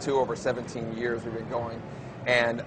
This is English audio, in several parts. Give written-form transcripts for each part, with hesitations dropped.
2 over 17 years we've been going. And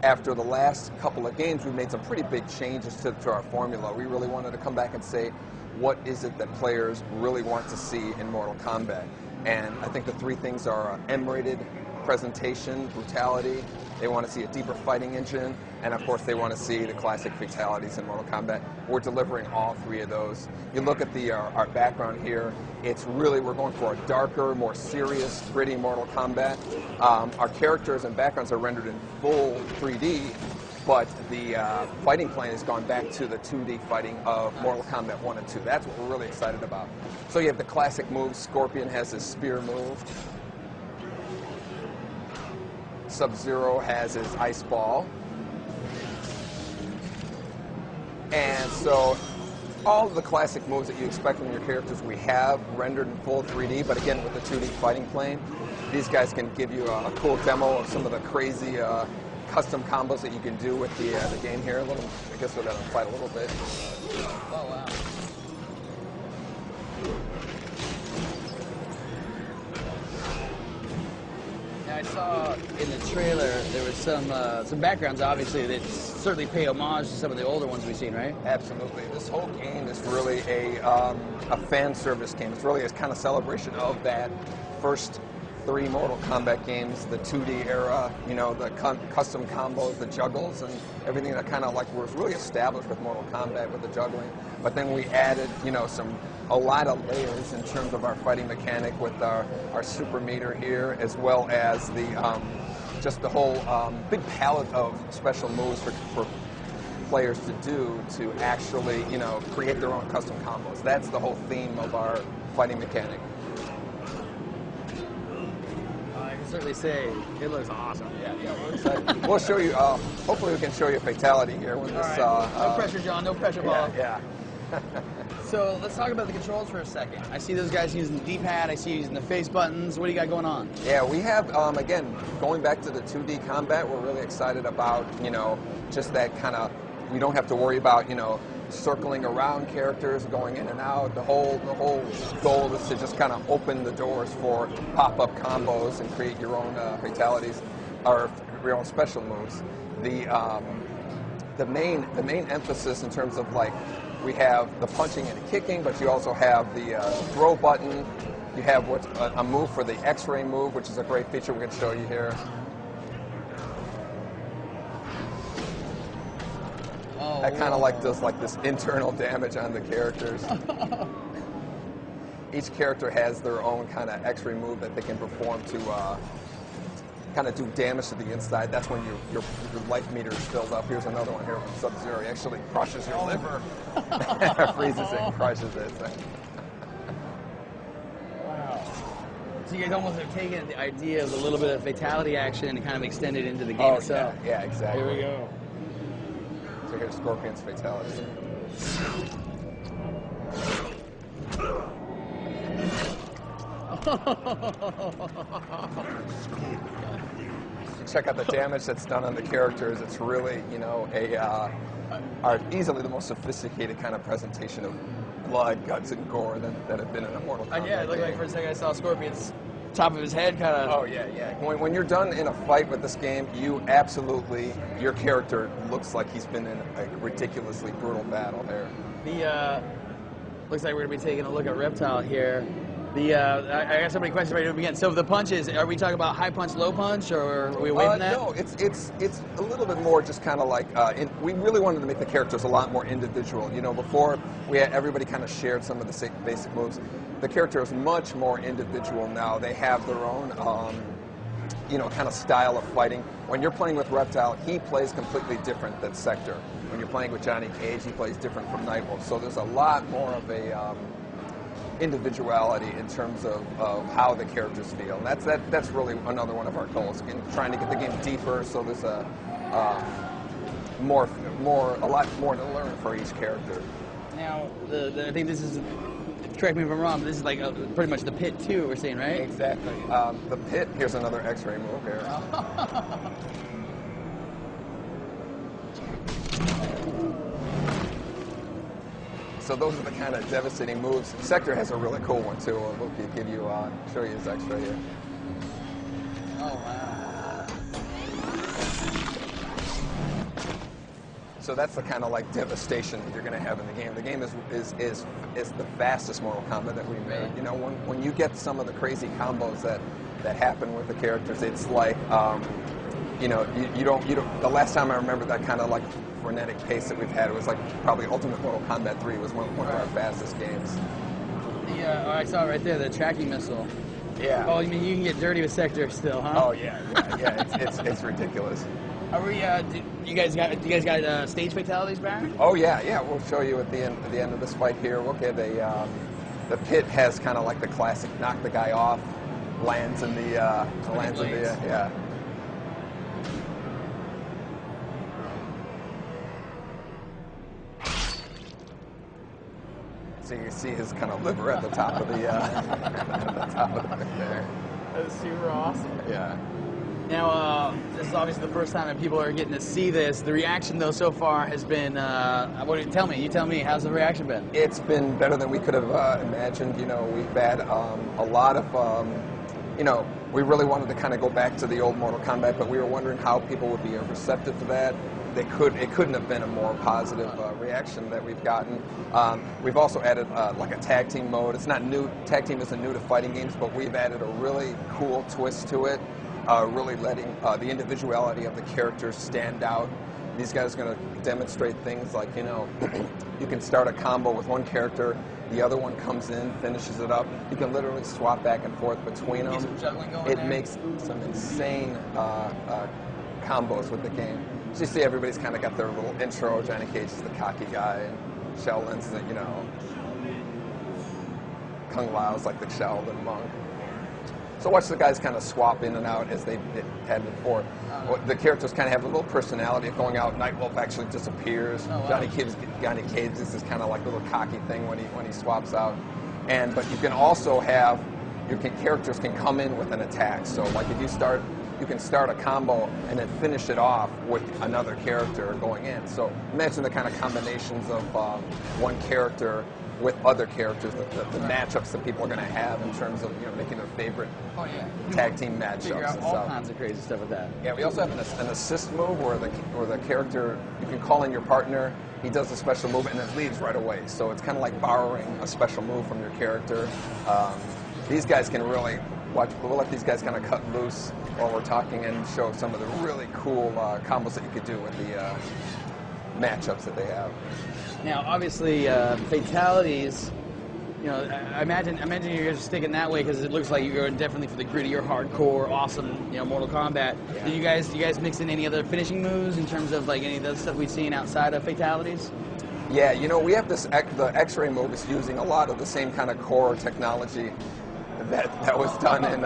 after the last couple of games, we've made some pretty big changes to our formula. We really wanted to come back and say, what is it that players really want to see in Mortal Kombat? And I think the 3 things are M-rated presentation, brutality. They want to see a deeper fighting engine, and of course they want to see the classic fatalities in Mortal Kombat. We're delivering all 3 of those. You look at our background here, it's really, we're going for a darker, more serious, gritty Mortal Kombat. Our characters and backgrounds are rendered in full 3D, but the fighting plane has gone back to the 2D fighting of Mortal Kombat 1 and 2. That's what we're really excited about. So you have the classic moves. Scorpion has his spear move. Sub-Zero has his ice ball. And so all of the classic moves that you expect from your characters we have rendered in full 3D, but again with the 2D fighting plane. These guys can give you a cool demo of some of the crazy custom combos that you can do with the game here. I guess we're going to fight a little bit. Oh, wow. I saw in the trailer there was some backgrounds, obviously, that certainly pay homage to some of the older ones we've seen, right? Absolutely. This whole game is really a fan service game. It's really a kind of celebration of that first 3 Mortal Kombat games, the 2D era, you know, the custom combos, the juggles, and everything that kind of like was really established with Mortal Kombat with the juggling. But then we added, you know, a lot of layers in terms of our fighting mechanic with our super meter here, as well as the just the whole big palette of special moves for players to do to actually, you know, create their own custom combos. That's the whole theme of our fighting mechanic. I can certainly say it looks awesome. Yeah, we're excited. We'll show you, hopefully we can show you a fatality here with this. No pressure, John, no pressure, Paul. Yeah. So let's talk about the controls for a second. I see those guys using the D-pad, I see you using the face buttons. What do you got going on? Yeah, we have, again, going back to the 2D combat, we're really excited about, you know, just that kind of, we don't have to worry about, you know, circling around characters, going in and out. The whole goal is to just kind of open the doors for pop-up combos and create your own fatalities or your own special moves. The main emphasis in terms of like we have the punching and kicking, but you also have the throw button. You have what's a move for the X-ray move, which is a great feature we can show you here. That kind of like does like this internal damage on the characters. Each character has their own kind of X-ray move that they can perform to kind of do damage to the inside. That's when your life meter is filled up. Here's another one here from Sub-Zero. He actually crushes your liver. Freezes it and crushes it. So. Wow. So you guys almost have taken the idea of a little bit of fatality action and kind of extended into the game itself. Yeah, exactly. Here we go. So here's Scorpion's fatality. Check out the damage that's done on the characters. It's really, you know, easily the most sophisticated kind of presentation of blood, guts, and gore that have been in a Mortal Kombat yeah, it looked like for a second I saw Scorpion's top of his head kind of. Oh yeah. When you're done in a fight with this game, you absolutely, your character looks like he's been in a ridiculously brutal battle there. Looks like we're gonna be taking a look at Reptile here. I got so many questions right to begin. So the punches, are we talking about high punch, low punch, or are we away from that? No, it's a little bit more just kind of like, we really wanted to make the characters a lot more individual. You know, before we had everybody kind of shared some of the basic moves. The character is much more individual now. They have their own, you know, kind of style of fighting. When you're playing with Reptile, he plays completely different than Sector. When you're playing with Johnny Cage, he plays different from Nightwolf. So there's a lot more of a individuality in terms of how the characters feel. And that's really another one of our goals, in trying to get the game deeper, so there's a lot more to learn for each character. Now, I think this is, correct me if I'm wrong, but this is like pretty much the pit too, we're saying, right? Exactly. The pit, here's another X-ray move here. So those are the kind of devastating moves. Sector has a really cool one too. We'll show you his X-ray here. Oh, wow. So that's the kind of like devastation that you're going to have in the game. The game is the fastest Mortal Kombat that we made. Right. You know, when you get some of the crazy combos that happen with the characters, it's like, you know, you don't. The last time I remember that kind of like frenetic pace that we've had, it was like probably Ultimate Mortal Kombat 3 was one of our fastest games. The, I saw right there the tracking missile. Yeah. Oh, you mean you can get dirty with Sector still, huh? Oh yeah. It's ridiculous. Are we? Do you guys got stage fatalities, Baron? Oh yeah. We'll show you at the end of this fight here. Okay, the pit has kind of like the classic knock the guy off, lands in the yeah. So you can see his kind of liver at the top of the at the top of the thing there. That's super awesome. Yeah. Now, this is obviously the first time that people are getting to see this. The reaction, though, so far has been, tell me. You tell me, how's the reaction been? It's been better than we could have imagined. You know, we've had a lot of, you know, we really wanted to kind of go back to the old Mortal Kombat, but we were wondering how people would be receptive to that. It couldn't have been a more positive reaction that we've gotten. We've also added like a tag team mode. It's not new. Tag team isn't new to fighting games, but we've added a really cool twist to it. Really letting the individuality of the characters stand out. These guys are going to demonstrate things like, you know, you can start a combo with one character, the other one comes in, finishes it up. You can literally swap back and forth between them. Some juggling going It there. makes some insane combos with the game. So you see everybody's kind of got their little intro. Johnny Cage is the cocky guy, and Shao Lin's the, you know, Kung Lao's like the Shaolin monk. So watch the guys kind of swap in and out as they had before. The characters kind of have a little personality of going out. Nightwolf actually disappears. Oh, wow. Johnny Cage is this kind of like little cocky thing when he swaps out. But you can also have characters can come in with an attack. So like if you can start a combo and then finish it off with another character going in. So imagine the kind of combinations of one character with other characters, the matchups that people are going to have in terms of, you know, making their favorite tag team matchups. Figure out and all stuff. kinds of crazy stuff with that. Yeah, we also have an assist move where the character, you can call in your partner, he does a special move and then leaves right away. So it's kind of like borrowing a special move from your character. These guys can really we'll let these guys kind of cut loose while we're talking and show some of the really cool combos that you could do with the matchups that they have. Now, obviously, fatalities. You know, I imagine you're just sticking that way because it looks like you're going definitely for the grittier, hardcore, awesome, you know, Mortal Kombat. Yeah. Do you guys mix in any other finishing moves in terms of like any of the stuff we've seen outside of fatalities? Yeah, you know, we have the X-ray move is using a lot of the same kind of core technology that was done in.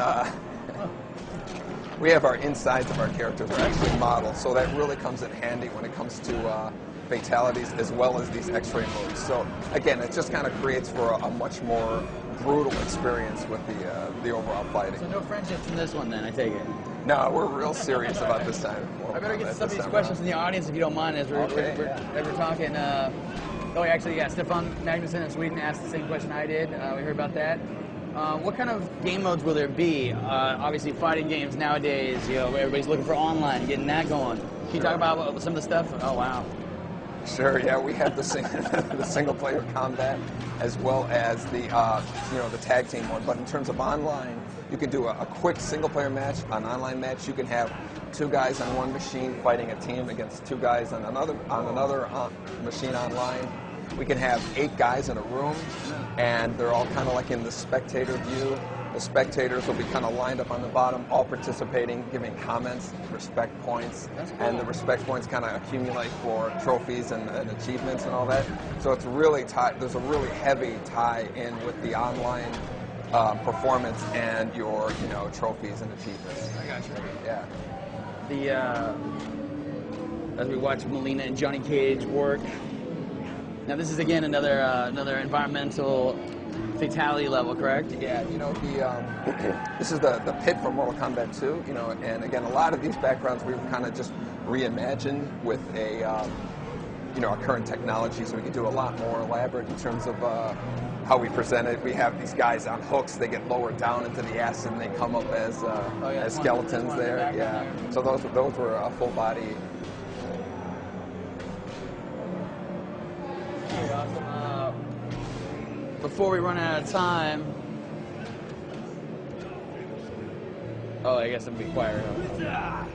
We have our insides of our characters are actually modeled, so that really comes in handy when it comes to fatalities as well as these X-ray moves. So again, it just kind of creates for a much more brutal experience with the overall fighting. So no friendships in this one, then I take it. No, we're real serious about this time. I better get some of these questions from the audience if you don't mind as we're talking. Stefan Magnuson in Sweden asked the same question I did. We heard about that. What kind of game modes will there be? Obviously, fighting games nowadays, you know, everybody's looking for online, getting that going. Can you talk about some of the stuff? Oh, wow. Sure, yeah, we have the single-player combat as well as the the tag team one. But in terms of online, you can do a quick single-player match, an online match. You can have two guys on one machine fighting a team against two guys on another machine online. We can have 8 guys in a room, and they're all kind of like in the spectator view. The spectators will be kind of lined up on the bottom, all participating, giving comments, respect points, and the respect points kind of accumulate for trophies and achievements and all that. So it's really there's a really heavy tie in with the online performance and your trophies and achievements. I got you. Yeah. As we watch Melina and Johnny Cage work. Now this is again another environmental fatality level, correct? Yeah, this is the pit from Mortal Kombat 2, and again, a lot of these backgrounds we've kind of just reimagined with our current technology, so we can do a lot more elaborate in terms of, how we present it. We have these guys on hooks. They get lowered down into the acid, and they come up as skeletons there. Yeah. So those were a full body. Okay, awesome. Before we run out of time, oh, I guess I'm gonna be quiet. Oh.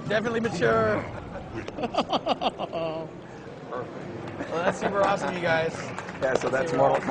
Definitely mature. Perfect. Well, that's super awesome, you guys. Yeah, so that's Mortal Kombat.